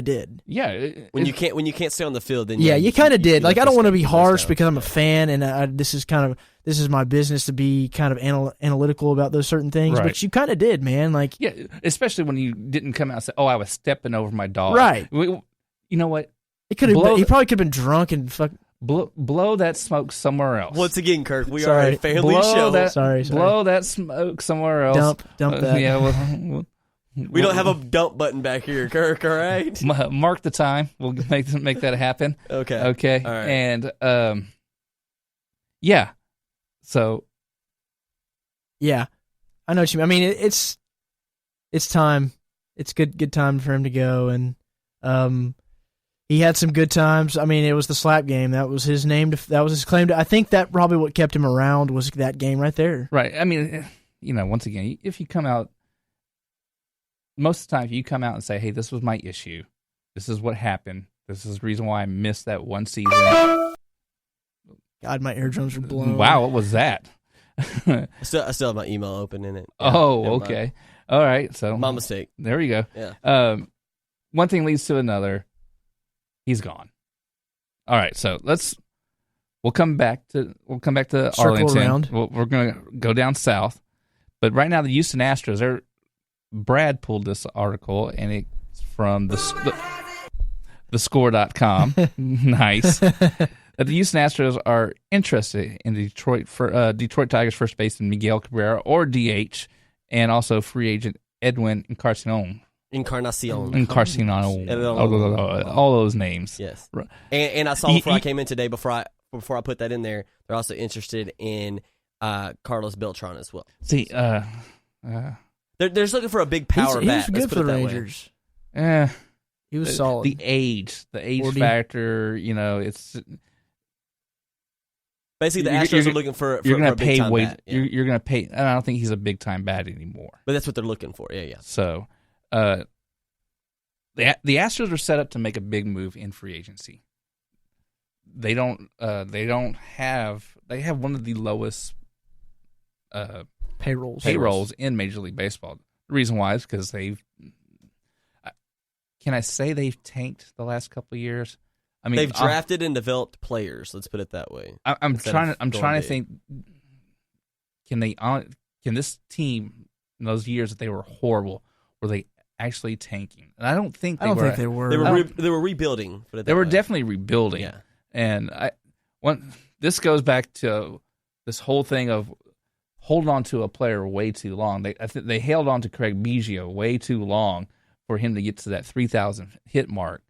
did. Yeah, when you can't stay on the field, then you kind of did. Like, I don't want to be harsh down. because I'm a fan, and this is my business to be kind of analytical about those certain things. Right. But you kind of did, man. Like, yeah, especially when you didn't come out and say, "Oh, I was stepping over my dog." Right. You know what? It could have. He probably could have been drunk and fuck. Blow that smoke somewhere else. Once again, Kirk, we are a family show. Sorry. Blow that smoke somewhere else. Dump that. Yeah, we don't have a dump button back here, Kirk. All right. Mark the time. We'll make that happen. Okay. All right. And yeah. So. Yeah, I know what you mean. I mean, it's time. It's good time for him to go, and he had some good times. I mean, it was the slap game. That was his name. That was his claim to. I think that probably what kept him around was that game right there. Right. I mean, once again, if you come out, most of the time, if you come out and say, "Hey, this was my issue. This is what happened. This is the reason why I missed that one season." God, my eardrums are blown. Wow, what was that? I still have my email open in it. Oh, okay. All right. So my mistake. There we go. Yeah. One thing leads to another. He's gone. All right. So we'll come back to Circle Arlington. Around. We're going to go down south. But right now, the Houston Astros, Brad pulled this article, and it's from the score.com. Nice. The Houston Astros are interested in Detroit Tigers first baseman Miguel Cabrera, or DH, and also free agent Edwin Encarnacion. All those names. Yes. And I saw before I came in today, before I put that in there, they're also interested in Carlos Beltran as well. See, they're just looking for a big power bat. He was good for the Rangers. He was solid. The age factor, it's basically the Astros are looking for you're going a to pay big-time weight. bat. Yeah. You're going to pay. I don't think he's a big time bat anymore. But that's what they're looking for. Yeah. So, the Astros are set up to make a big move in free agency. They don't. They have one of the lowest payrolls in Major League Baseball. The reason why is because they've. Can I say they've tanked the last couple of years? I mean, they've drafted and developed players. Let's put it that way. I'm trying to think. Can this team in those years that they were horrible, were they actually tanking? And I don't think they were. They were rebuilding. They were definitely rebuilding. Yeah. And this goes back to this whole thing of holding on to a player way too long. They held on to Craig Biggio way too long for him to get to that 3,000 hit mark.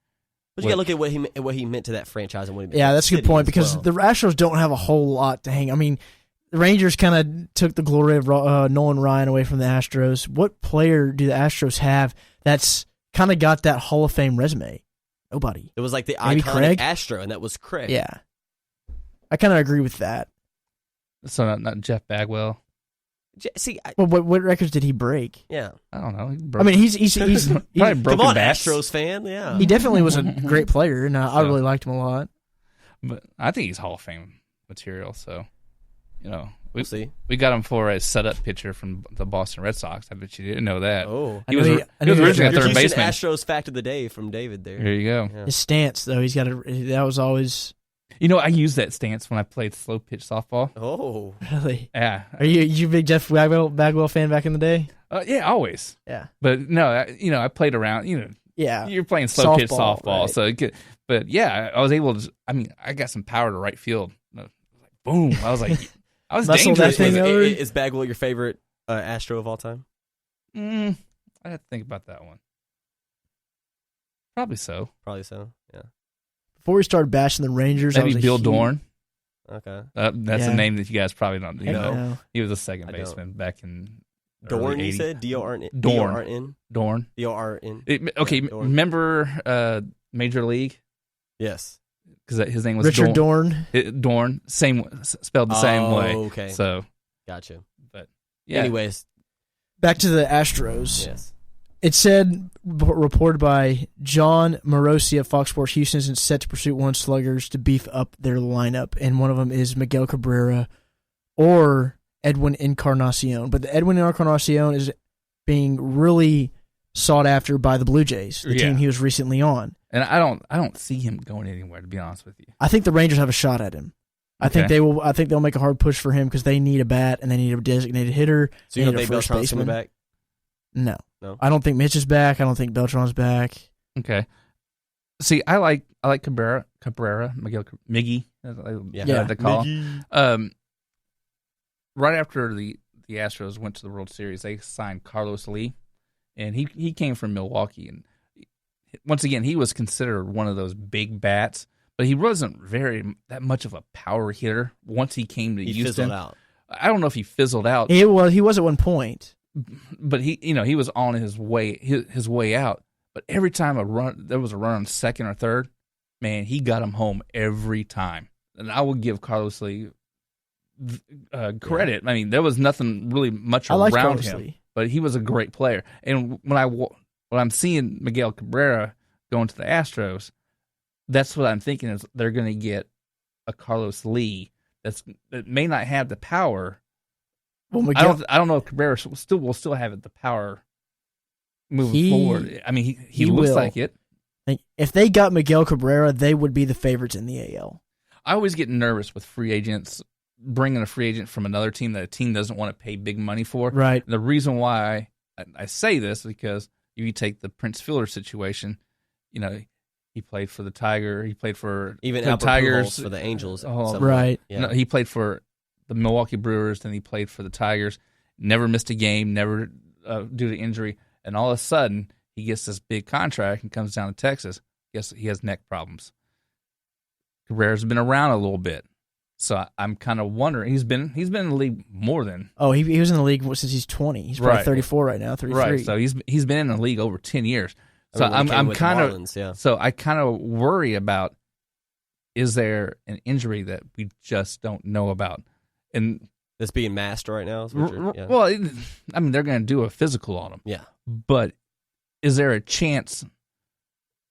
But you got to look at what he meant to that franchise and what he meant. Yeah, that's a good point because the Astros don't have a whole lot to hang. I mean, the Rangers kind of took the glory of Nolan Ryan away from the Astros. What player do the Astros have that's kind of got that Hall of Fame resume? Nobody. It was like the Maybe iconic Craig? Astro, and that was Craig. Yeah, I kind of agree with that. So not Jeff Bagwell. See, what records did he break? Yeah, I don't know. I mean, he's probably broken come on, bats. Astros fan. Yeah, he definitely was a great player, and I really liked him a lot. But I think he's Hall of Fame material. So, we'll see. We got him for a setup pitcher from the Boston Red Sox. I bet you didn't know that. Oh, he was originally a third baseman. Astros fact of the day from David. There you go. Yeah. His stance, though, that was always. I used that stance when I played slow pitch softball. Oh, really? Yeah. Are you a big Jeff Bagwell fan back in the day? Yeah, always. Yeah. But no, I played around. Yeah. You're playing slow pitch softball, right. But yeah, I was able to. I mean, I got some power to right field. Boom! I was like, I was dangerous. Is Bagwell your favorite Astro of all time? I have to think about that one. Probably so. Yeah. Before we started bashing the Rangers, maybe Bill Dorn. Okay, that's a name that you guys probably don't know. He was a second baseman back in Dorn. You said D-O-R-N. Dorn. D-O-R-N. Okay, Dorn. Remember Major League? Yes, because his name was Richard Dorn. Dorn, spelled the same way. Okay, so gotcha. But yeah. Anyways, back to the Astros. Yes. It said, reported by John Morosi of Fox Sports, Houston is set to pursue one sluggers to beef up their lineup, and one of them is Miguel Cabrera or Edwin Encarnacion. But the Edwin Encarnacion is being really sought after by the Blue Jays, the team he was recently on. And I don't see him going anywhere, to be honest with you. I think the Rangers have a shot at him. I think they will. I think they'll make a hard push for him because they need a bat and they need a designated hitter. So you don't think Beltran's coming back? No, I don't think Mitch is back. I don't think Beltran's back. Okay. See, I like Cabrera, Miggy, to call him. Right after the Astros went to the World Series, they signed Carlos Lee, and he came from Milwaukee, and once again he was considered one of those big bats, but he wasn't that much of a power hitter. Once he came to Houston, fizzled out. I don't know if he fizzled out. He was at one point, but he was on his way out. But every time there was a run on second or third, man, he got him home every time. And I will give Carlos Lee credit. I mean, there was nothing really much around him, but he was a great player. And when I'm seeing Miguel Cabrera going to the Astros, that's what I'm thinking is they're going to get a Carlos Lee that may not have the power. Well, I don't know if Cabrera will still have the power moving forward. I mean, he looks like it. If they got Miguel Cabrera, they would be the favorites in the AL. I always get nervous with free agents, bringing a free agent from another team that a team doesn't want to pay big money for. Right. The reason why I say this is because if you take the Prince Fielder situation, he played for the Tiger. He played for even the Tigers for the Angels. Right. Yeah. No, he played for the Milwaukee Brewers, then he played for the Tigers. Never missed a game, never due to injury. And all of a sudden, he gets this big contract and comes down to Texas. Guess he has neck problems. Cabrera's been around a little bit, so I'm kind of wondering. He's been in the league more than. Oh, he was in the league since he's 20. He's probably 34 right now, 33. Right, so he's been in the league over 10 years. So I'm kind of so I kind of worry about, is there an injury that we just don't know about, and that's being masked right now. Well, I mean, they're going to do a physical on him. Yeah. But is there a chance?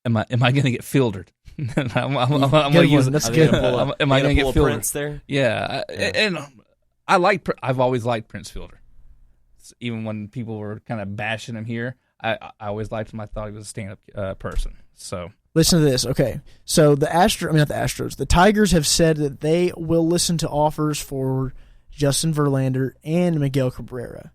Am I going to get filtered? I'm going to use. That's good. Am I going to get filtered? Prince there? Yeah. And I've always liked Prince Fielder. Even when people were kind of bashing him here, I always liked him. I thought he was a stand-up person. So listen to this. Okay, so the Astros, the Tigers have said that they will listen to offers for Justin Verlander and Miguel Cabrera.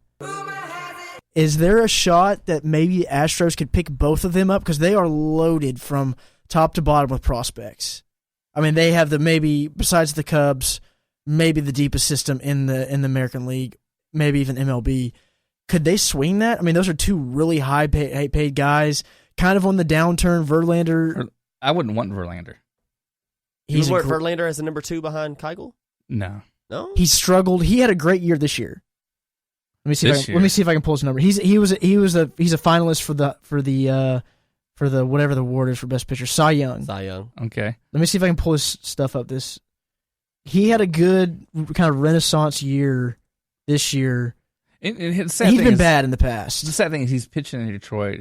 Is there a shot that maybe Astros could pick both of them up? Because they are loaded from top to bottom with prospects. I mean, they have besides the Cubs, maybe the deepest system in the American League, maybe even MLB. Could they swing that? I mean, those are two really high paid guys, kind of on the downturn. Verlander. I wouldn't want Verlander. You would want Verlander as the number 2 behind Keuchel? No. He struggled. He had a great year this year. Let me see if I can pull his number. He's a finalist for the whatever the award is for best pitcher, Cy Young. Okay. Let me see if I can pull his stuff up. He had a good kind of renaissance year this year. He's been bad in the past. The sad thing is he's pitching in Detroit,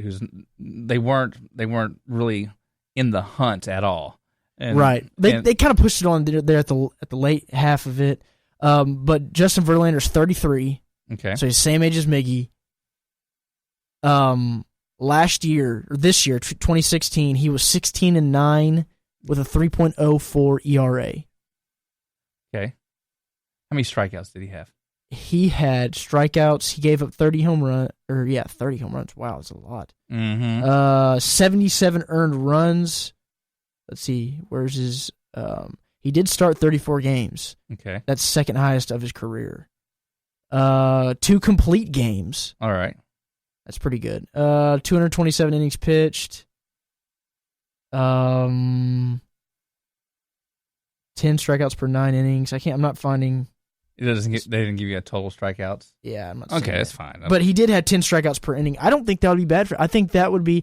they weren't really in the hunt at all. Right. They kind of pushed it on there at the late half of it. But Justin Verlander's 33. Okay. So he's the same age as Miggy. This year, 2016, he was 16-9 with a 3.04 ERA. Okay. How many strikeouts did he have? He had strikeouts. He gave up 30 home runs. 30 home runs. Wow, that's a lot. Mm-hmm. 77 earned runs. Let's see. Where's his... he did start 34 games. Okay. That's second highest of his career. 2 complete games. All right. That's pretty good. 227 innings pitched. 10 strikeouts per 9 innings. I'm not finding... They didn't give you a total strikeouts? Yeah, I'm not okay, that's fine. But he did have 10 strikeouts per inning. I don't think that would be bad I think they would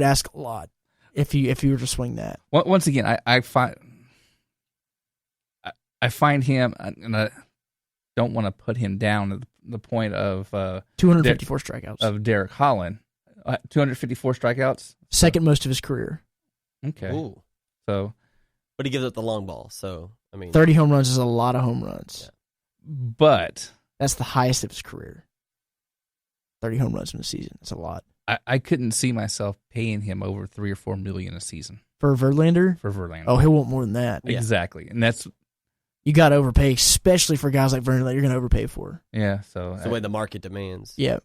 ask a lot if you were to swing that. Once again, I find him, and I don't want to put him down to the point of 254 strikeouts of Derek Holland. 254 strikeouts, second most of his career. Okay. Ooh. So, but he gives up the long ball. So 30 home runs is a lot of home runs. Yeah. But that's the highest of his career. 30 home runs in a season. That's a lot. I couldn't see myself paying him over $3 or $4 million a season For Verlander? for Verlander. Oh, he'll want more than that. Exactly, and that's You got to overpay, especially for guys like Verlander. You're going to overpay for. so It's the way the market demands. Yeah,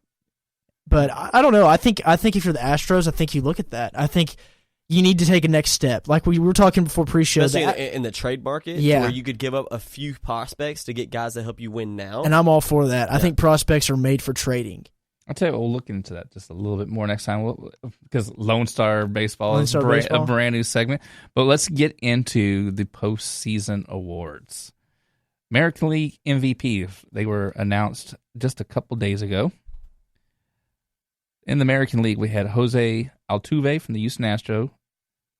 but I don't know. I think if you're the Astros, I think you look at that. I think you need to take a next step. Like we were talking before pre-show. Especially in the trade market, where you could give up a few prospects to get guys that help you win now. And I'm all for that. I think prospects are made for trading. I'll tell you what, we'll look into that just a little bit more next time because Lone Star Baseball is a brand new segment. But let's get into the postseason awards. American League MVP, they were announced just a couple days ago. In the American League, we had Jose Altuve from the Houston Astros,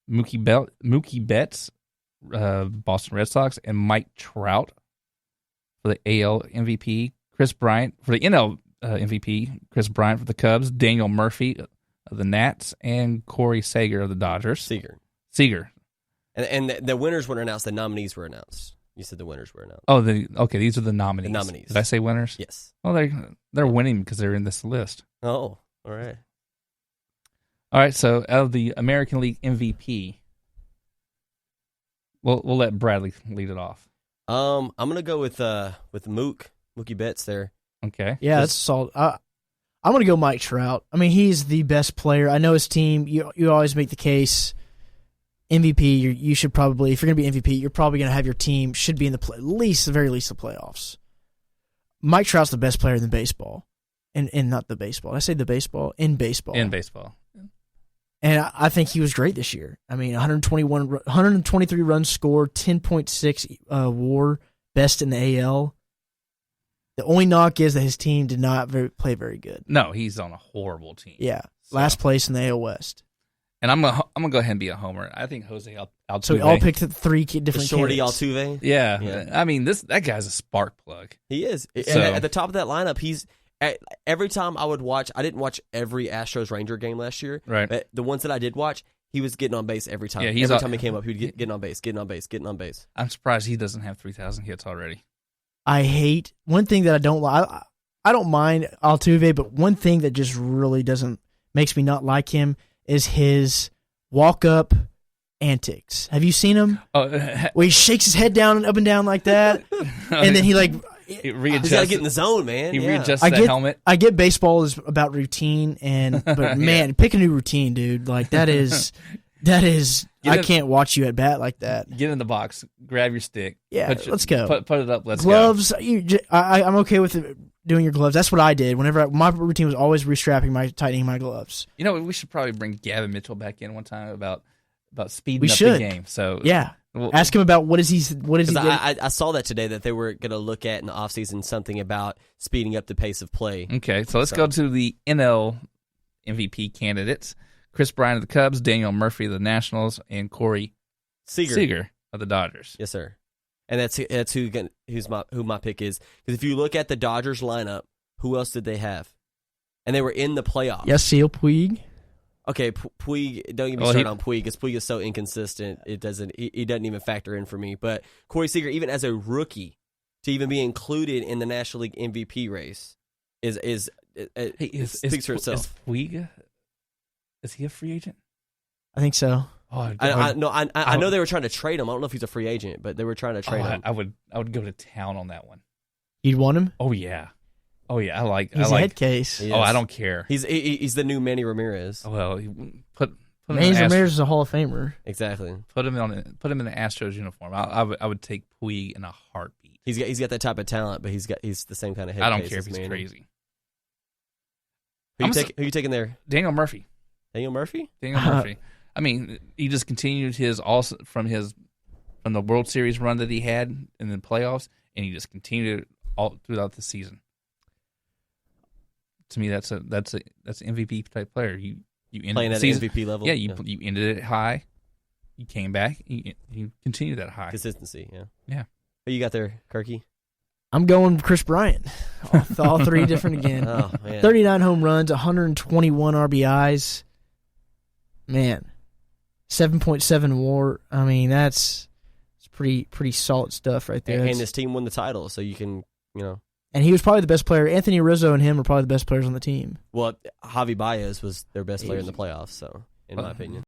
Mookie Betts, Boston Red Sox, and Mike Trout for the AL MVP. Chris Bryant for the NL MVP, Chris Bryant for the Cubs, Daniel Murphy of the Nats, and Corey Seager of the Dodgers. Seager. And the winners were announced. The nominees were announced. You said the winners were announced. Oh, okay. These are the nominees. The nominees. Did I say winners? Yes. Well, they're winning because they're in this list. Oh, all right. All right. So out of the American League MVP, we'll let Bradley lead it off. I'm gonna go with Mookie Betts there. Okay. Yeah, that's solid. I'm going to go Mike Trout. I mean, he's the best player. I know his team. You always make the case. MVP, you should probably, if you're going to be MVP, you're probably going to have your team should be in the very least the playoffs. Mike Trout's the best player in the baseball, and not the baseball. Did I say the baseball in baseball. In baseball. And I think he was great this year. I mean, 123 runs scored, 10.6 WAR, best in the AL. The only knock is that his team did not play very good. No, he's on a horrible team. Yeah, last place in the AL West. And I'm gonna go ahead and be a homer. I think Jose Altuve. So we all picked three different Shorty candidates. Altuve. Yeah. I mean that guy's a spark plug. He is. So, and at the top of that lineup, he's every time I would watch. I didn't watch every Astros Ranger game last year. Right. But the ones that I did watch, he was getting on base every time. Yeah, every time he came up, he'd get getting on base, getting on base, getting on base. I'm surprised he doesn't have 3,000 hits already. I hate one thing that I don't like. I don't mind Altuve, but one thing that just really makes me not like him is his walk-up antics. Have you seen him? Where he shakes his head down and up and down like that, and then he He's got to get in the zone, man. He readjusts that helmet. I get baseball is about routine, but man, pick a new routine, dude. Like that is. I can't watch you at bat like that. Get in the box, grab your stick. Yeah, let's go. Put it up. Let's gloves, go. I'm okay with doing your gloves. That's what I did. Whenever my routine was always tightening my gloves. You know, we should probably bring Gavin Mitchell back in one time about speeding up the game. So yeah, ask him about what is he. I saw that today that they were going to look at in the offseason something about speeding up the pace of play. Okay, so let's go to the NL MVP candidates. Chris Bryant of the Cubs, Daniel Murphy of the Nationals, and Corey Seager of the Dodgers. Yes, sir. And that's who my pick is. Because if you look at the Dodgers lineup, who else did they have? And they were in the playoffs. Yasiel Puig. Okay, Puig. Don't get me started on Puig because Puig is so inconsistent. He doesn't even factor in for me. But Corey Seager, even as a rookie, to even be included in the National League MVP race speaks for itself. Is Puig? Is he a free agent? I think so. Oh, I know they were trying to trade him. I don't know if he's a free agent, but they were trying to trade him. I would go to town on that one. You'd want him? Oh yeah. He's a head case. Oh, I don't care. He's the new Manny Ramirez. Well, put Manny Ramirez is a Hall of Famer. Exactly. Put him in the Astros uniform. I would take Puig in a heartbeat. He's got that type of talent, but he's the same kind of head. I don't case care if as he's Manny. crazy. Who you taking there? Daniel Murphy. Daniel Murphy. I mean, he just continued from the World Series run that he had in the playoffs, and he just continued it all throughout the season. To me, that's an MVP type player. You ended playing the at season, MVP level. Yeah, you ended it high. You came back. You continued that high consistency. Yeah. Yeah. Who you got there, Kirky? I'm going Chris Bryant. All three different again. Oh, man. 39 home runs, 121 RBIs. Man, 7.7 WAR. I mean, it's pretty solid stuff right there. And his team won the title, so you can And he was probably the best player. Anthony Rizzo and him were probably the best players on the team. Well, Javi Baez was their best player in the playoffs, so in my opinion.